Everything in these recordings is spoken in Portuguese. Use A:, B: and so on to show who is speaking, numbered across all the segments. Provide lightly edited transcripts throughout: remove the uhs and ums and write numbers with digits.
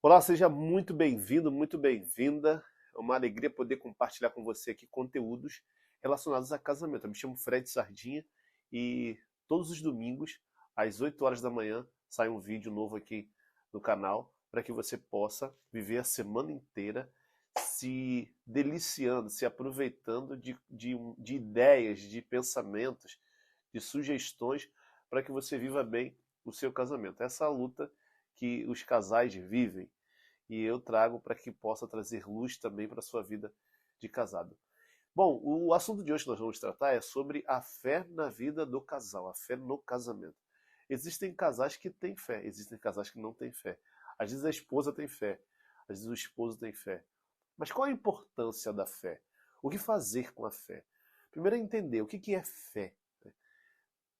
A: Olá, seja muito bem-vindo, muito bem-vinda. É uma alegria poder compartilhar com você aqui conteúdos relacionados a casamento. Eu me chamo Fred Sardinha e todos os domingos, às 8 horas da manhã, sai um vídeo novo aqui no canal para que você possa viver a semana inteira se deliciando, se aproveitando de ideias, de pensamentos, de sugestões para que você viva bem o seu casamento. Essa é a luta que os casais vivem e eu trago para que possa trazer luz também para a sua vida de casado. Bom, o assunto de hoje que nós vamos tratar é sobre a fé na vida do casal, a fé no casamento. Existem casais que têm fé, existem casais que não têm fé. Às vezes a esposa tem fé, às vezes o esposo tem fé. Mas qual a importância da fé? O que fazer com a fé? Primeiro é entender o que é fé.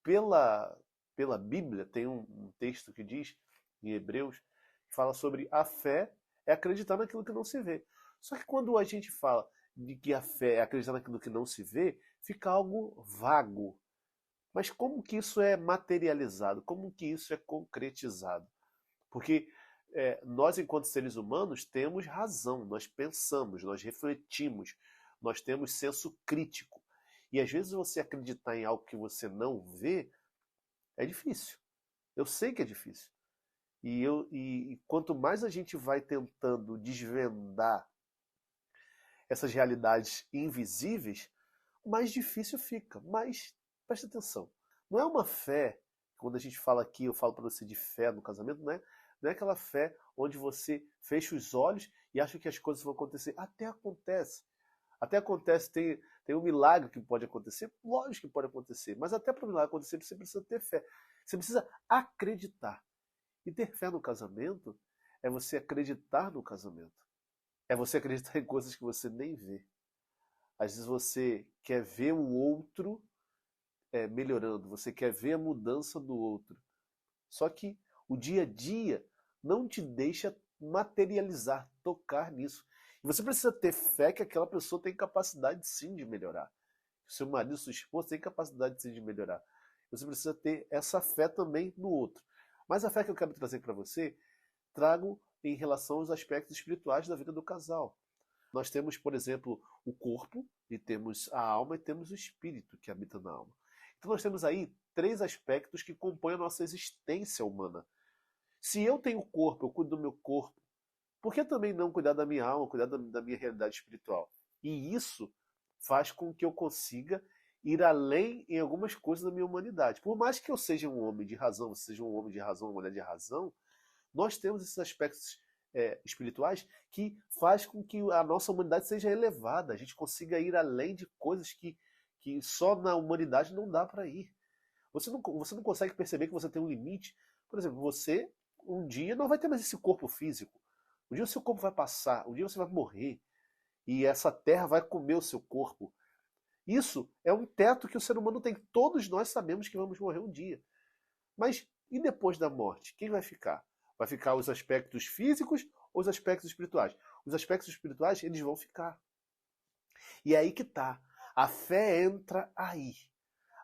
A: Pela, pela Bíblia, tem um texto que diz, em Hebreus, que fala sobre a fé é acreditar naquilo que não se vê. Só que quando a gente fala de que a fé é acreditar naquilo que não se vê, fica algo vago. Mas como que isso é materializado? Como que isso é concretizado? Porque nós, enquanto seres humanos, temos razão, nós pensamos, nós refletimos, nós temos senso crítico. E às vezes você acreditar em algo que você não vê é difícil. Eu sei que é difícil. E quanto mais a gente vai tentando desvendar essas realidades invisíveis, mais difícil fica. Mas presta atenção, não é uma fé, quando a gente fala aqui, eu falo para você de fé no casamento, não é aquela fé onde você fecha os olhos e acha que as coisas vão acontecer. Até acontece. Até acontece, tem um milagre que pode acontecer, lógico que pode acontecer, mas até para o milagre acontecer você precisa ter fé. Você precisa acreditar. E ter fé no casamento é você acreditar no casamento. É você acreditar em coisas que você nem vê. Às vezes você quer ver o outro melhorando, você quer ver a mudança do outro. Só que o dia a dia não te deixa materializar, tocar nisso. E você precisa ter fé que aquela pessoa tem capacidade sim de melhorar. Que o seu marido, sua esposa tem capacidade sim de melhorar. Você precisa ter essa fé também no outro. Mas a fé que eu quero trazer para você, trago em relação aos aspectos espirituais da vida do casal. Nós temos, por exemplo, o corpo, e temos a alma, e temos o espírito que habita na alma. Então nós temos aí três aspectos que compõem a nossa existência humana. Se eu tenho corpo, eu cuido do meu corpo, por que também não cuidar da minha alma, cuidar da minha realidade espiritual? E isso faz com que eu consiga ir além em algumas coisas da minha humanidade. Por mais que eu seja um homem de razão, você seja um homem de razão, uma mulher de razão, nós temos esses aspectos espirituais que faz com que a nossa humanidade seja elevada, a gente consiga ir além de coisas que só na humanidade não dá para ir. Você não consegue perceber que você tem um limite. Por exemplo, você um dia não vai ter mais esse corpo físico. Um dia o seu corpo vai passar, um dia você vai morrer e essa terra vai comer o seu corpo. Isso é um teto que o ser humano tem. Todos nós sabemos que vamos morrer um dia. Mas e depois da morte? Quem vai ficar? Vai ficar os aspectos físicos ou os aspectos espirituais? Os aspectos espirituais, eles vão ficar. E é aí que tá. A fé entra aí.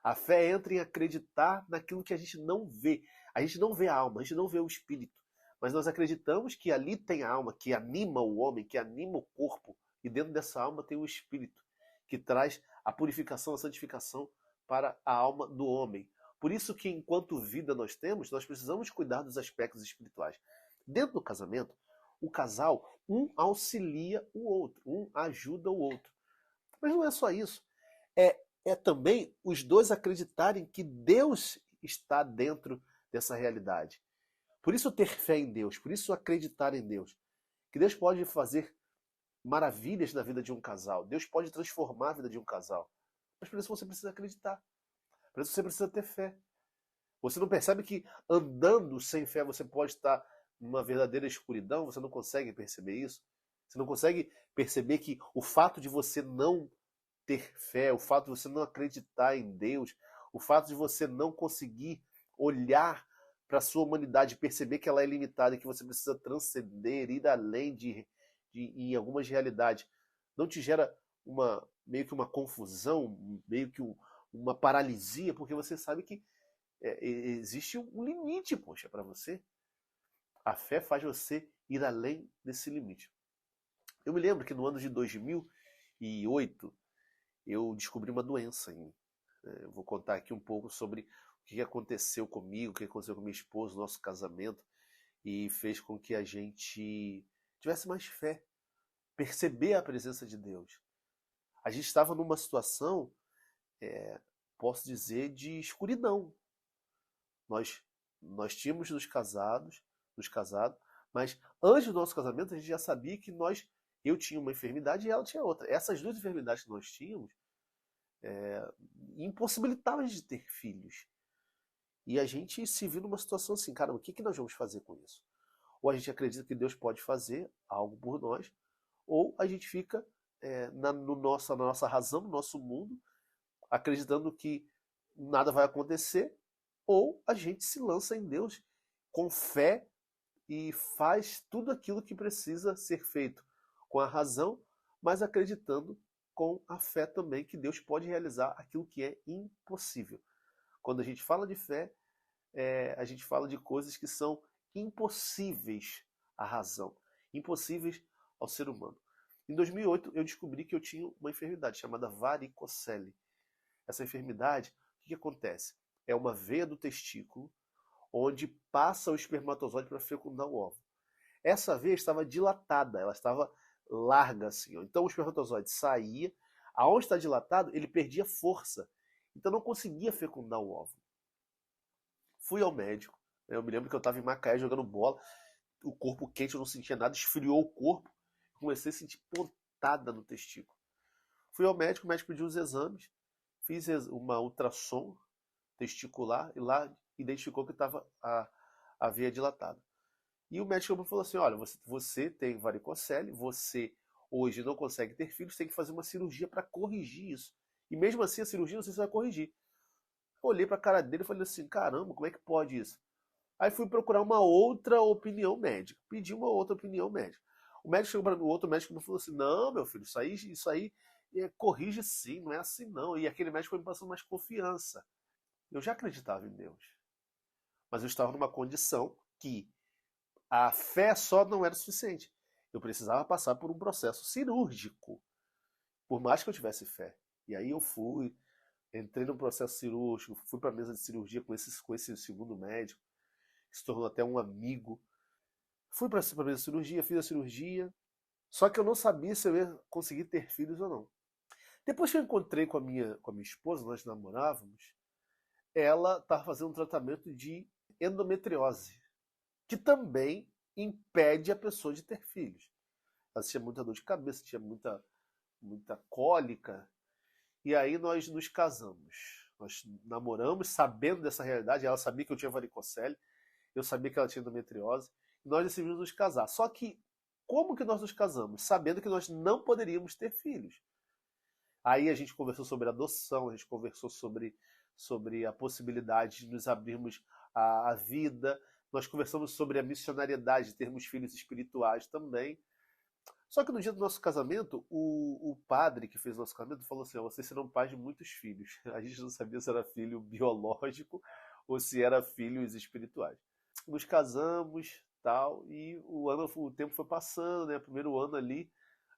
A: A fé entra em acreditar naquilo que a gente não vê. A gente não vê a alma, a gente não vê o espírito. Mas nós acreditamos que ali tem a alma, que anima o homem, que anima o corpo. E dentro dessa alma tem o espírito, que traz a purificação, a santificação para a alma do homem. Por isso que enquanto vida nós temos, nós precisamos cuidar dos aspectos espirituais. Dentro do casamento, o casal, um auxilia o outro, um ajuda o outro. Mas não é só isso. É também os dois acreditarem que Deus está dentro dessa realidade. Por isso ter fé em Deus, por isso acreditar em Deus. Que Deus pode fazer maravilhas na vida de um casal. Deus pode transformar a vida de um casal. Mas por isso você precisa acreditar. Por isso você precisa ter fé. Você não percebe que andando sem fé você pode estar numa verdadeira escuridão? Você não consegue perceber isso? Você não consegue perceber que o fato de você não ter fé, o fato de você não acreditar em Deus, o fato de você não conseguir olhar para a sua humanidade, perceber que ela é limitada e que você precisa transcender, ir além em algumas realidades, não te gera meio que uma confusão, meio que uma paralisia, porque você sabe que existe um limite, poxa, para você. A fé faz você ir além desse limite. Eu me lembro que no ano de 2008 eu descobri uma doença em mim. Eu vou contar aqui um pouco sobre o que aconteceu comigo, o que aconteceu com minha esposa, o nosso casamento, e fez com que a gente tivesse mais fé, perceber a presença de Deus. A gente estava numa situação, posso dizer, de escuridão. Nós tínhamos nos casado, mas antes do nosso casamento a gente já sabia que eu tinha uma enfermidade e ela tinha outra. Essas duas enfermidades que nós tínhamos impossibilitavam a gente de ter filhos. E a gente se viu numa situação assim, caramba, o que nós vamos fazer com isso? Ou a gente acredita que Deus pode fazer algo por nós, ou a gente fica na nossa razão, no nosso mundo, acreditando que nada vai acontecer, ou a gente se lança em Deus com fé e faz tudo aquilo que precisa ser feito com a razão, mas acreditando com a fé também que Deus pode realizar aquilo que é impossível. Quando a gente fala de fé, a gente fala de coisas que são impossíveis à razão, impossíveis ao ser humano. Em 2008, eu descobri que eu tinha uma enfermidade chamada varicocele. Essa enfermidade, o que acontece? É uma veia do testículo onde passa o espermatozoide para fecundar o óvulo. Essa veia estava dilatada, ela estava larga assim. Então o espermatozoide saía, aonde está dilatado, ele perdia força. Então não conseguia fecundar o óvulo. Fui ao médico. Eu me lembro que eu estava em Macaé jogando bola, o corpo quente, eu não sentia nada, esfriou o corpo, comecei a sentir pontada no testículo. Fui ao médico, o médico pediu os exames, fiz uma ultrassom testicular e lá identificou que estava a veia dilatada. E o médico falou assim, olha, você tem varicocele, você hoje não consegue ter filhos, tem que fazer uma cirurgia para corrigir isso. E mesmo assim a cirurgia não sei se vai corrigir. Eu olhei para a cara dele e falei assim, caramba, como é que pode isso? Aí fui procurar uma outra opinião médica, pedi uma outra opinião médica. O médico chegou para mim, o outro médico me falou assim, não, meu filho, isso aí corrige sim, não é assim não. E aquele médico foi me passando mais confiança. Eu já acreditava em Deus, mas eu estava numa condição que a fé só não era suficiente. Eu precisava passar por um processo cirúrgico, por mais que eu tivesse fé. E aí eu fui, entrei no processo cirúrgico, fui para a mesa de cirurgia com esse segundo médico, que se tornou até um amigo. Fui para a mesa de cirurgia, fiz a cirurgia, só que eu não sabia se eu ia conseguir ter filhos ou não. Depois que eu encontrei com a minha esposa, nós namorávamos, ela estava fazendo um tratamento de endometriose, que também impede a pessoa de ter filhos. Ela tinha muita dor de cabeça, tinha muita cólica, e aí nós nos casamos. Nós namoramos sabendo dessa realidade, ela sabia que eu tinha varicocele, eu sabia que ela tinha endometriose, e nós decidimos nos casar. Só que, como que nós nos casamos? Sabendo que nós não poderíamos ter filhos. Aí a gente conversou sobre adoção, a gente conversou sobre a possibilidade de nos abrirmos à vida, nós conversamos sobre a missionariedade, de termos filhos espirituais também. Só que no dia do nosso casamento, o padre que fez o nosso casamento falou assim, vocês serão pais de muitos filhos. A gente não sabia se era filho biológico ou se era filhos espirituais. Nos casamos, tal, e o tempo foi passando, né? Primeiro ano ali,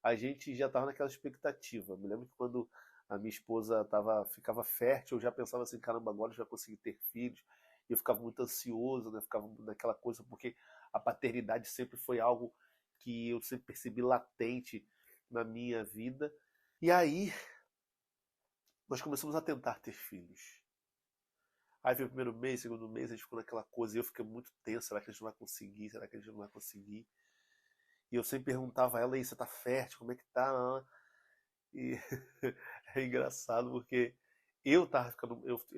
A: a gente já estava naquela expectativa. Me lembro que quando a minha esposa ficava fértil, eu já pensava assim, caramba, agora eu já consegui ter filhos. E eu ficava muito ansioso, né? Ficava naquela coisa, porque a paternidade sempre foi algo que eu sempre percebi latente na minha vida. E aí, nós começamos a tentar ter filhos. Aí veio o primeiro mês, segundo mês, a gente ficou naquela coisa, e eu fiquei muito tenso, será que a gente não vai conseguir? Será que a gente não vai conseguir? E eu sempre perguntava a ela, aí, você tá fértil? Como é que tá? E é engraçado porque eu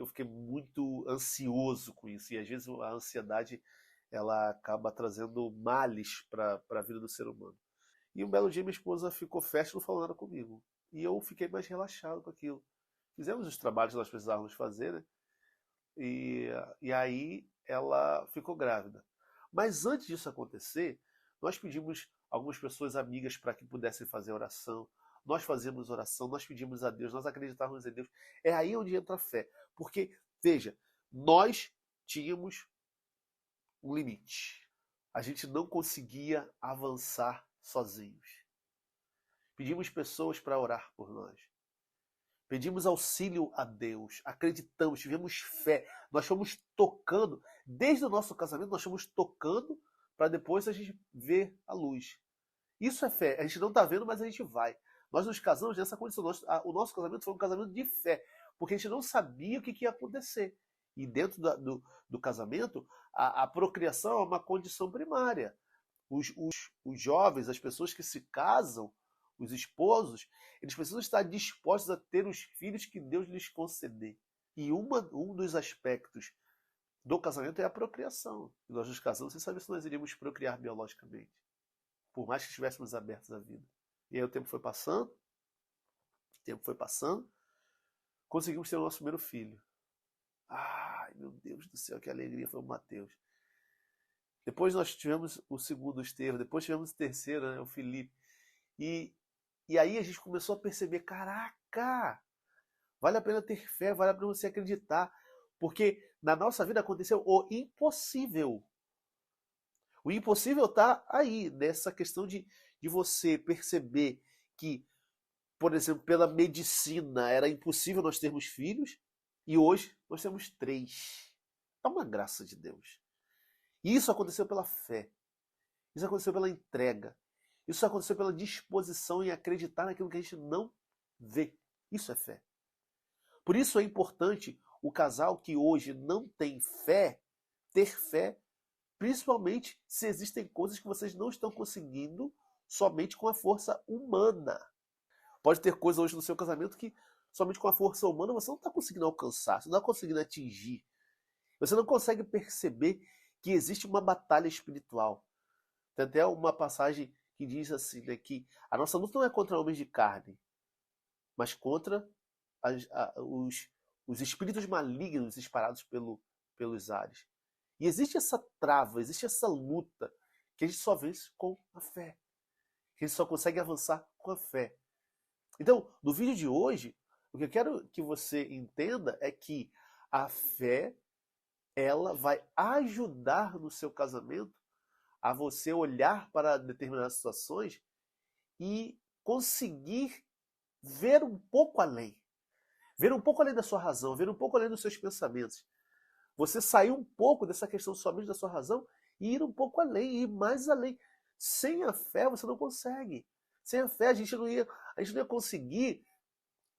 A: fiquei muito ansioso com isso. E às vezes a ansiedade ela acaba trazendo males para a vida do ser humano. E um belo dia minha esposa ficou fértil e não falou nada comigo. E eu fiquei mais relaxado com aquilo. Fizemos os trabalhos que nós precisávamos fazer, né? E aí ela ficou grávida. Mas antes disso acontecer, nós pedimos algumas pessoas amigas para que pudessem fazer oração. Nós fazíamos oração, nós pedimos a Deus, nós acreditávamos em Deus. É aí onde entra a fé. Porque, veja, nós tínhamos um limite. a gente não conseguia avançar sozinhos. Pedimos pessoas para orar por nós. Pedimos auxílio a Deus, acreditamos, tivemos fé. Nós fomos tocando, desde o nosso casamento, nós fomos tocando para depois a gente ver a luz. Isso é fé. A gente não está vendo, mas a gente vai. Nós nos casamos nessa condição. O nosso casamento foi um casamento de fé, porque a gente não sabia o que ia acontecer. E dentro do casamento, a procriação é uma condição primária. Os jovens, as pessoas que se casam, os esposos, eles precisam estar dispostos a ter os filhos que Deus lhes conceder. E um dos aspectos do casamento é a procriação. E nós nos casamos sem saber se nós iríamos procriar biologicamente, por mais que estivéssemos abertos à vida. E aí o tempo foi passando, conseguimos ter o nosso primeiro filho. Ai, meu Deus do céu, que alegria foi o Mateus. Depois nós tivemos o segundo, o Estevão, depois tivemos o terceiro, né, o Felipe. E aí a gente começou a perceber, caraca, vale a pena ter fé, vale a pena você acreditar, porque na nossa vida aconteceu o impossível. O impossível está aí, nessa questão de você perceber que, por exemplo, pela medicina era impossível nós termos filhos, e hoje nós temos 3. É uma graça de Deus. E isso aconteceu pela fé. Isso aconteceu pela entrega. Isso aconteceu pela disposição em acreditar naquilo que a gente não vê. Isso é fé. Por isso é importante o casal que hoje não tem fé, ter fé, principalmente se existem coisas que vocês não estão conseguindo somente com a força humana. Pode ter coisas hoje no seu casamento que somente com a força humana você não está conseguindo alcançar, você não está conseguindo atingir. Você não consegue perceber que existe uma batalha espiritual. Tem até uma passagem que diz assim, né, que a nossa luta não é contra homens de carne, mas contra os espíritos malignos disparados pelos ares. E existe essa trava, existe essa luta que a gente só vence com a fé. Que a gente só consegue avançar com a fé. Então, no vídeo de hoje, o que eu quero que você entenda é que a fé, ela vai ajudar no seu casamento a você olhar para determinadas situações e conseguir ver um pouco além. Ver um pouco além da sua razão, ver um pouco além dos seus pensamentos. Você sair um pouco dessa questão somente da sua razão e ir um pouco além, ir mais além. Sem a fé você não consegue. Sem a fé a gente não ia conseguir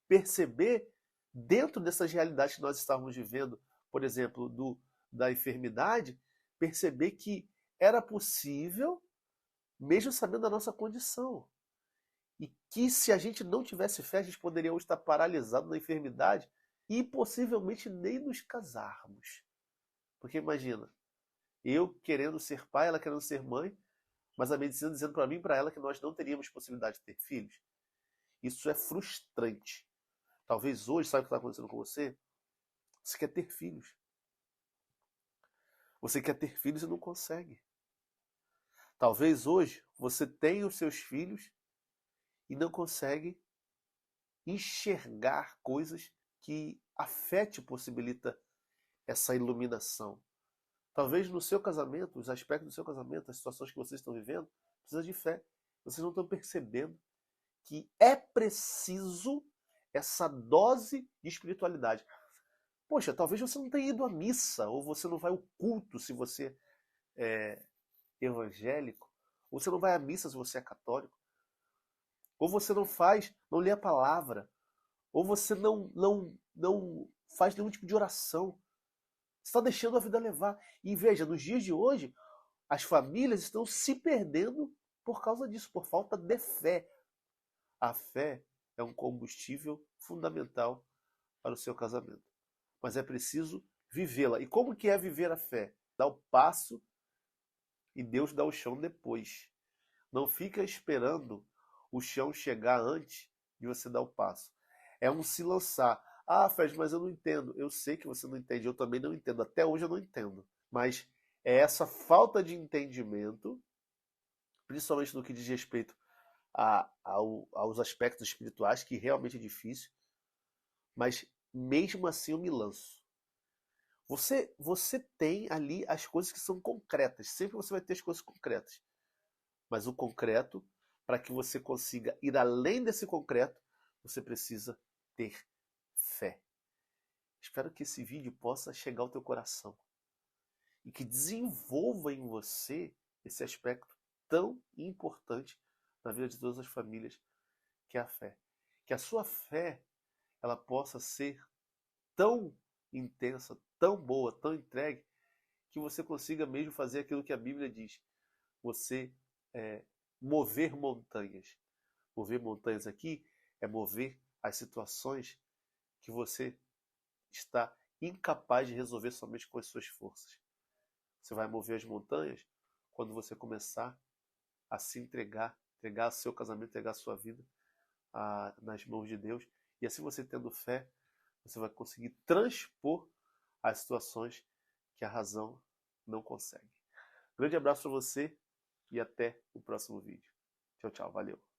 A: perceber dentro dessas realidades que nós estávamos vivendo, por exemplo, da enfermidade, perceber que era possível, mesmo sabendo da nossa condição. E que se a gente não tivesse fé, a gente poderia hoje estar paralisado na enfermidade e possivelmente nem nos casarmos. Porque imagina, eu querendo ser pai, ela querendo ser mãe, mas a medicina dizendo para mim e para ela que nós não teríamos possibilidade de ter filhos. Isso é frustrante. Talvez hoje, sabe o que está acontecendo com você? Você quer ter filhos. Você quer ter filhos e não consegue. Talvez hoje você tenha os seus filhos e não consegue enxergar coisas que a fé te possibilita essa iluminação. Talvez no seu casamento, os aspectos do seu casamento, as situações que vocês estão vivendo, precisa de fé. Vocês não estão percebendo que é preciso essa dose de espiritualidade. Poxa, talvez você não tenha ido à missa, ou você não vai ao culto se você é evangélico, ou você não vai à missa se você é católico, ou você não lê a palavra, ou você não faz nenhum tipo de oração. Você está deixando a vida levar. E veja, nos dias de hoje, as famílias estão se perdendo por causa disso, por falta de fé. A fé é um combustível fundamental para o seu casamento. Mas é preciso vivê-la. E como que é viver a fé? Dá o passo e Deus dá o chão depois. Não fica esperando o chão chegar antes de você dar o passo. É um se lançar. Ah, Fred, mas eu não entendo. Eu sei que você não entende, eu também não entendo. Até hoje eu não entendo. Mas é essa falta de entendimento, principalmente no que diz respeito aos aspectos espirituais, que realmente é difícil. Mas mesmo assim eu me lanço. Você tem ali as coisas que são concretas. Sempre você vai ter as coisas concretas. Mas o concreto, para que você consiga ir além desse concreto, você precisa ter fé. Espero que esse vídeo possa chegar ao teu coração e que desenvolva em você esse aspecto tão importante na vida de todas as famílias, que é a fé. Que a sua fé ela possa ser tão intensa, tão boa, tão entregue, que você consiga mesmo fazer aquilo que a Bíblia diz. Você mover montanhas. Mover montanhas aqui é mover as situações que você está incapaz de resolver somente com as suas forças. Você vai mover as montanhas quando você começar a se entregar, entregar seu casamento, entregar a sua vida nas mãos de Deus. E assim você tendo fé, você vai conseguir transpor as situações que a razão não consegue. Grande abraço para você e até o próximo vídeo. Tchau, tchau. Valeu.